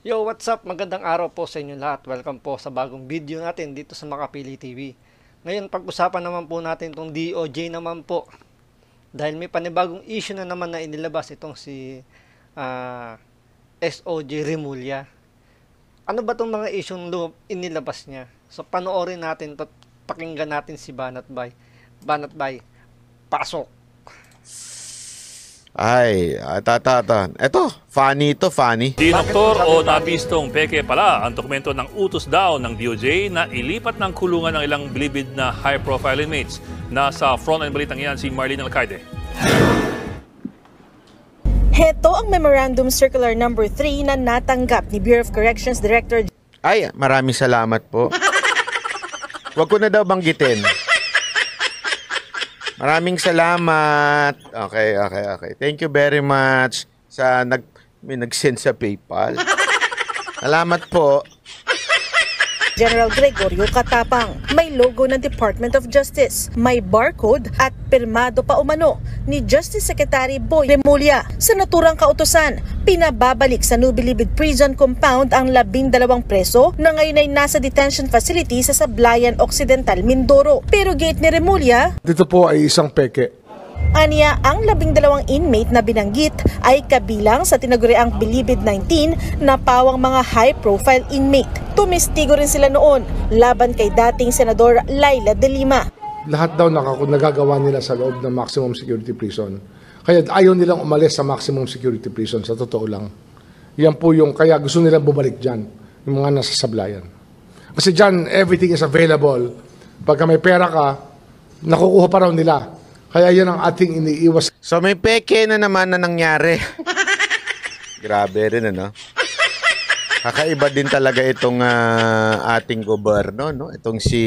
Yo, what's up? Magandang araw po sa inyo lahat. Welcome po sa bagong video natin dito sa Makapili TV. Ngayon, pag-usapan naman po natin itong DOJ naman po. Dahil may panibagong issue na naman na inilabas itong si SOJ Remulla. Ano ba itong mga issue inilabas niya? So, panoorin natin at pakinggan natin si Banat Bay. Banat Bay, pasok! Ay, Eto, funny to, funny. Dinoktor o nabistong peke pala ang dokumento ng utos daw ng DOJ na ilipat ng kulungan ng ilang bilibid na high-profile inmates. Nasa frontline balitang yan si Marlene Alcaide. Heto ang Memorandum Circular No. 3 na natanggap ni Bureau of Corrections Director. Ay, maraming salamat po. Huwag ko na daw banggitin. Maraming salamat. Okay. Thank you very much sa may nag-send sa PayPal. Salamat po. General Gregorio Katapang. May logo ng Department of Justice, may barcode at pirmado pa umano ni Justice Secretary Boy Remulla. Sa naturang kautusan, pinababalik sa Nubilibid Prison Compound ang 12 preso na ngayon ay nasa detention facility sa Sablayan Occidental, Mindoro. Pero gate ni Remulla, dito po ay isang peke. Aniya, ang 12 inmate na binanggit ay kabilang sa tinaguriang Bilibid 19 na pawang mga high-profile inmate. Tumistigo rin sila noon laban kay dating Senador Laila De Lima. Lahat daw nagagawa nila sa loob ng maximum security prison. Kaya ayaw nilang umalis sa maximum security prison, sa totoo lang. Yan po yung, kaya gusto nilang bumalik dyan, yung mga nasa Sablayan. Kasi dyan, everything is available. Pagka may pera ka, nakukuha pa raw nila. Kaya yan ang ating iniiwas. So may peke na naman na nangyari. Grabe rin, ano? Kakaiba din talaga itong ating gobyerno, no? Itong si,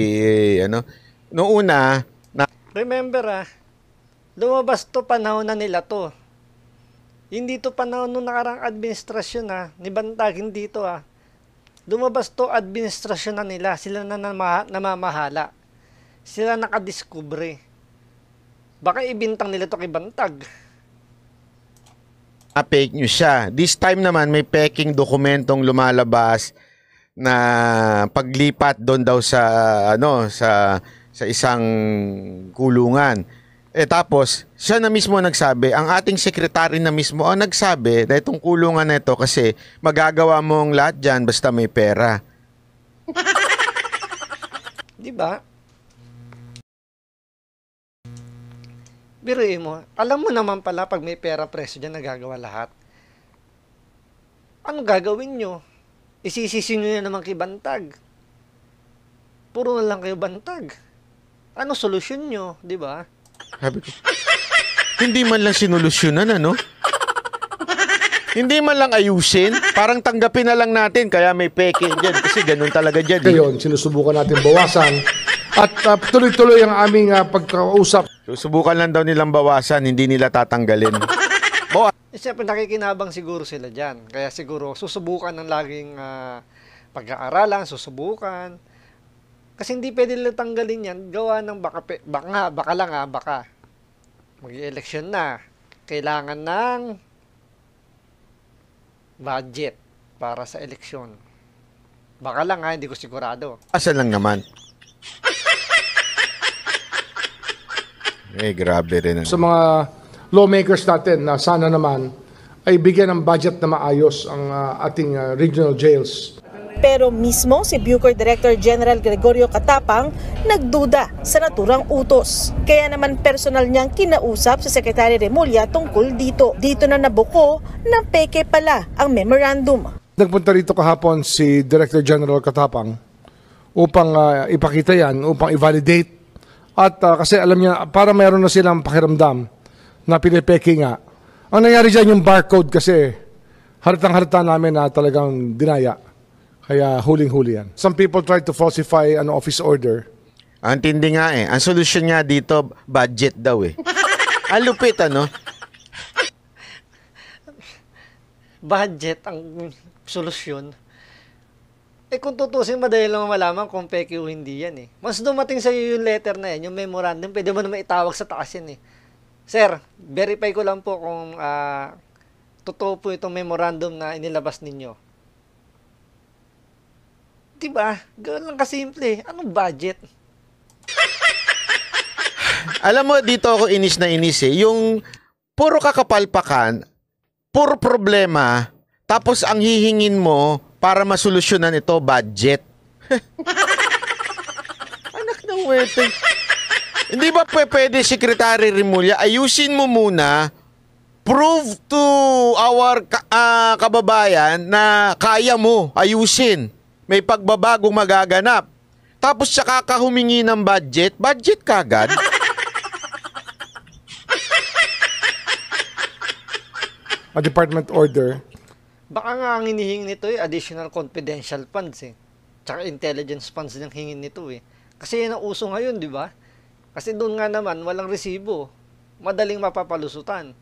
noong una, Remember lumabas to panahon na nila to. Hindi to panahon nung nakarang administrasyon ni Bantag, hindi to Lumabas to administrasyon na nila. Sila na namamahala. Sila nakadiskubre. Baka ibintang nila to kay Bantag. fake news siya. This time naman may peking dokumentong lumalabas na paglipat doon daw sa sa isang kulungan. Tapos siya na mismo nagsabi, ang ating sekretary na mismo ang nagsabi na itong kulungan na ito kasi magagawa mong lahat diyan basta may pera. 'Di ba? Biruin mo, alam mo naman pala pag may pera preso dyan, nagagawa lahat. Ano gagawin nyo? Isisisi nyo na naman kay Bantag. Puro na lang kayo Bantag. Ano solusyon nyo, di ba? Sabi ko, hindi man lang sinolusyonan, ano? Hindi man lang ayusin. Parang tanggapin na lang natin, kaya may peke dyan. Kasi ganun talaga dyan. Ngayon, sinusubukan natin bawasan. At tuloy-tuloy ang aming pagkausap. Susubukan lang daw nilang bawasan, hindi nila tatanggalin. Siyempre nakikinabang siguro sila dyan. Kaya siguro susubukan ng laging pag-aaralan, susubukan. Kasi hindi pwede nila tanggalin yan. Gawa ng baka mag-i-election na. Kailangan ng budget para sa eleksyon. Baka lang hindi ko sigurado. Asan lang naman. Grabe rin. Sa mga lawmakers natin na sana naman ay bigyan ng budget na maayos ang ating regional jails. Pero mismo si Bucor Director General Gregorio Katapang nagduda sa naturang utos. Kaya naman personal niyang kinausap sa Secretary Remulla tungkol dito. Dito na nabuko na peke pala ang memorandum. Nagpunta rito kahapon si Director General Katapang upang ipakita yan, upang i-validate. At kasi alam niya, para mayroon na silang pakiramdam na pinipeke nga. Ang nangyari dyan yung barcode kasi halatang-halata namin na talagang dinaya. Kaya huling-huli yan. Some people try to falsify an office order. Ang tindi nga Ang solusyon nga dito, budget daw Ang lupit, ano? Budget ang solusyon. Kung tutusin, madali lang malaman kung peke o hindi yan Mas dumating sa iyo yung letter na yan, yung memorandum, pwede mo naman itawag sa taas yan Sir, verify ko lang po kung totoo po itong memorandum na inilabas ninyo. Diba? Ganoon lang kasimple. Anong budget? Alam mo, dito ako inis na inis eh. Yung puro kakapalpakan, puro problema, tapos ang hihingin mo para masolusyonan ito, budget. Anak ng wete. Hindi ba pwede, Secretary Remulla, ayusin mo muna, prove to our kababayan na kaya mo ayusin. May pagbabagong magaganap. Tapos saka ka humingi ng budget kagad. A department order. Baka nga ang hinihingi nito additional confidential funds Tsaka intelligence funds yung hingin nito Kasi yan ang uso ngayon, di ba? Kasi doon nga naman, walang resibo. Madaling mapapalusutan.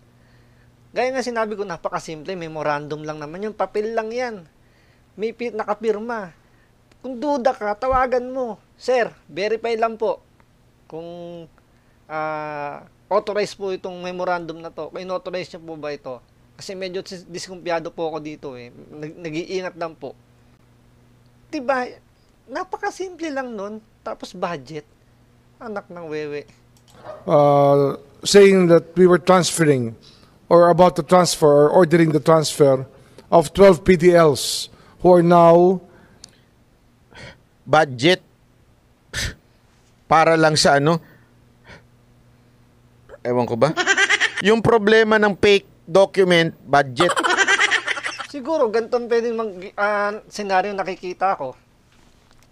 Gaya nga sinabi ko, napakasimple, memorandum lang naman. Yung papel lang yan. May nakapirma. Kung duda ka, tawagan mo. Sir, verify lang po. Kung authorized po itong memorandum na to. Kung in-authorize niyo po ba ito? Kasi medyo diskumpiyado po ako dito Nag-iingat lang po. Diba? Napakasimple lang nun. Tapos budget. Anak ng wewe. Saying that we were transferring or about to transfer or ordering the transfer of 12 PDLs who are now Budget para lang sa ewan ko ba? Yung problema ng fake document, budget. Siguro, ganitong pwedeng senaryo nakikita ko.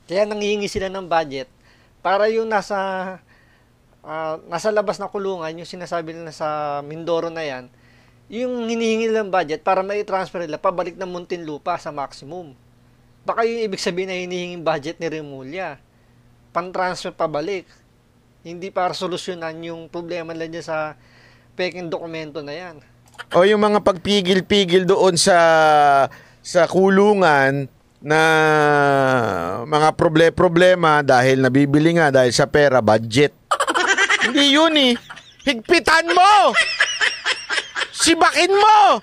Kaya nangihingi sila ng budget para yung nasa labas na kulungan, yung sinasabi nila sa Mindoro na yan, yung hinihingi nilang budget para mai-transfer nila pabalik ng Muntinlupa sa maximum. Baka yung ibig sabihin na hinihinging budget ni Remulla, pan-transfer pabalik. Hindi para solusyonan yung problema nila dyan sa peking dokumento na yan. O yung mga pagpigil-pigil doon sa kulungan na mga problema dahil nabibili nga dahil sa pera, budget. Hindi yun Higpitan mo! Sibakin mo!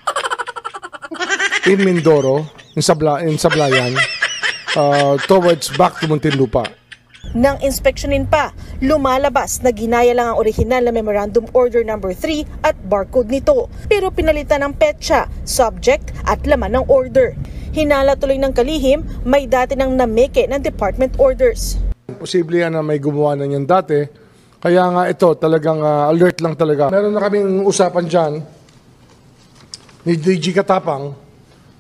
in Mindoro, in Sablayan, towards back to Muntinlupa. Nang inspeksyonin pa, lumalabas na ginaya lang ang orihinal na Memorandum Order No. 3 at barcode nito, pero pinalitan ng petsa, subject at laman ng order. Hinala tuloy ng kalihim, may dati nang nameke ng department orders. Posible yan na may gumawa na yan dati. Kaya nga ito, talagang alert lang talaga. Meron na kaming usapan dyan ni DG Katapang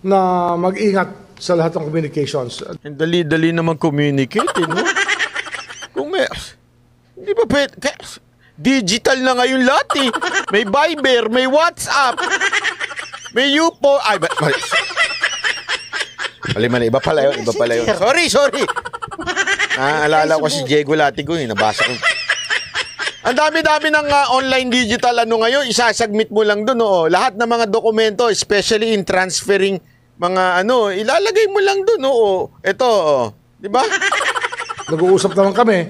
na mag-ingat sa lahat ng communications. Ang dali-dali naman communicate, no? Kung hindi ba pwede, digital na ngayon lahat May Viber, may WhatsApp, may Yupo, mali, iba pala yun. Sorry. Naalala ko si Diego Latigo, nabasa ko. Ang dami-dami ng online digital ngayon, isasubmit mo lang doon, lahat ng mga dokumento, especially in transferring mga ilalagay mo lang doon, Ito, di ba? Nag-uusap naman kami.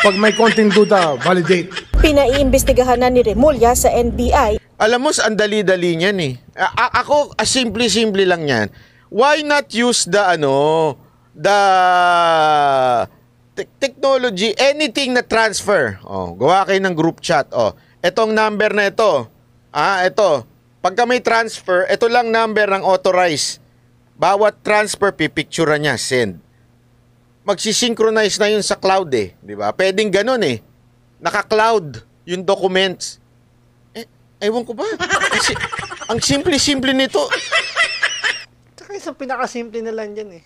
Pag may konting duda, validate. Pinaiimbestigahan na ni Remulla sa NBI. Alam mo, ang dali-dali niyan Ako, simple-simple lang yan. Why not use the technology, anything na transfer. Gawa kayo ng group chat. Etong number na ito. Ito. Pagka may transfer, ito lang number ng authorized. Bawat transfer, pipicturean niya, send. Magsisynchronize na yun sa cloud di ba? Pwedeng ganun Naka-cloud yung documents. Ewan ko ba? Kasi, ang simple-simple nito. Tsaka isang pinakasimple na lang dyan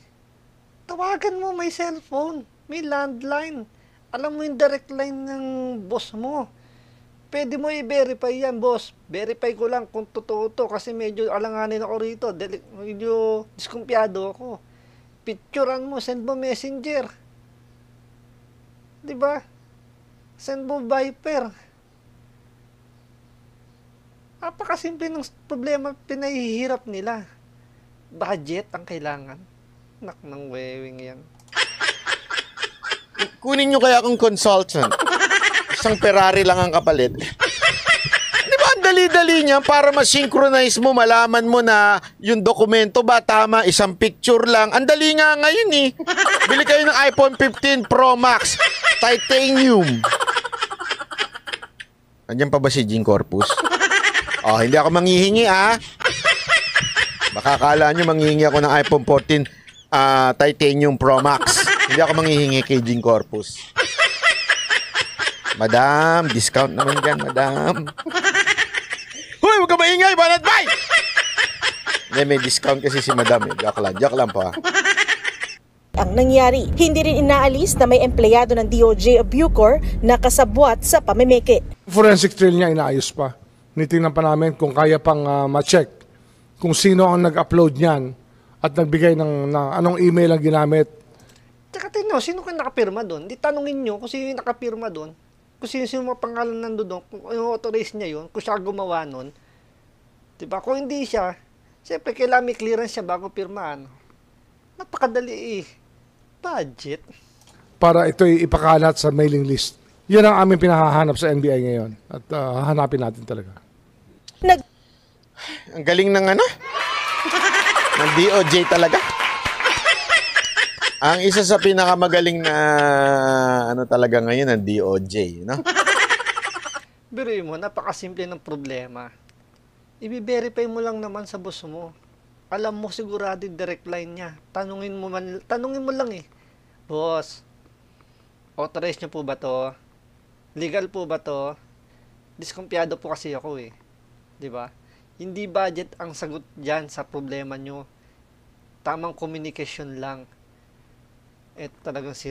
Tawagan mo, may cellphone, may landline. Alam mo yung direct line ng boss mo. Pwede mo i-verify yan, boss. Verify ko lang kung totoo to kasi medyo alanganin ako rito. Medyo diskumpiyado ako. Picturean mo, send mo messenger. Diba? Send mo Viper. Napakasimple ng problema pinahihirap nila. Budget ang kailangan. Nak ng wewing yan. Kunin nyo kaya akong consultant. Isang Ferrari lang ang kapalit. Di ba, ang dali-dali niyan para ma-synchronize mo, malaman mo na yung dokumento ba tama, isang picture lang. Ang dali nga ngayon eh. Bili kayo ng iPhone 15 Pro Max, titanium. Andiyan pa ba si Jean Corpus? Oh, hindi ako manghihingi Baka akala nyo manghihingi ako ng iPhone 14 titanium Pro Max. Hindi ako manghihingi kay Jean Corpus. Madam, discount naman dyan, madam. Hoy, huwag ka maingay, banat bay! Hindi, may discount kasi si madam. Joke lang po Ang nangyari, hindi rin inaalis na may empleyado ng DOJ o Bucor na kasabwat sa pamimiki. Forensic trail niya inaayos pa. Nitingnan pa namin kung kaya pang ma-check kung sino ang nag-upload niyan at nagbigay ng anong email ang ginamit. Tsaka tingnan, sino ka nakapirma doon? Di tanungin nyo kung sino yung nakapirma doon. Kung sino mga pangalan nandoon, kung authorize niya yun, kung siya gumawa nun. Diba? Kung hindi siya, siyempre kailangan may clearance siya bago pirmaan. Napakadali budget. Para ito'y ipakalat sa mailing list. Yan ang aming pinahahanap sa NBI ngayon. At hahanapin natin talaga. Ang galing ng ng DOJ talaga. Ang isa sa pinakamagaling na talaga ngayon ang DOJ, no? Biruin mo, napakasimple ng problema. I-verify mo lang naman sa boss mo. Alam mo sigurado yung direct line niya. Tanungin mo lang Boss, authorize niyo po ba to? Legal po ba to? Diskumpiyado po kasi ako 'Di ba? Hindi budget ang sagot diyan sa problema nyo. Tamang communication lang. Talagang si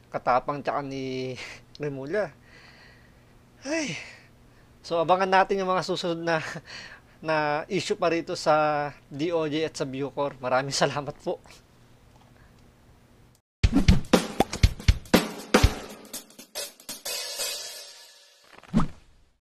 Katapang tsaka ni Remulla. So abangan natin yung mga susunod na issue pa rito sa DOJ at sa Bucor. Maraming salamat po.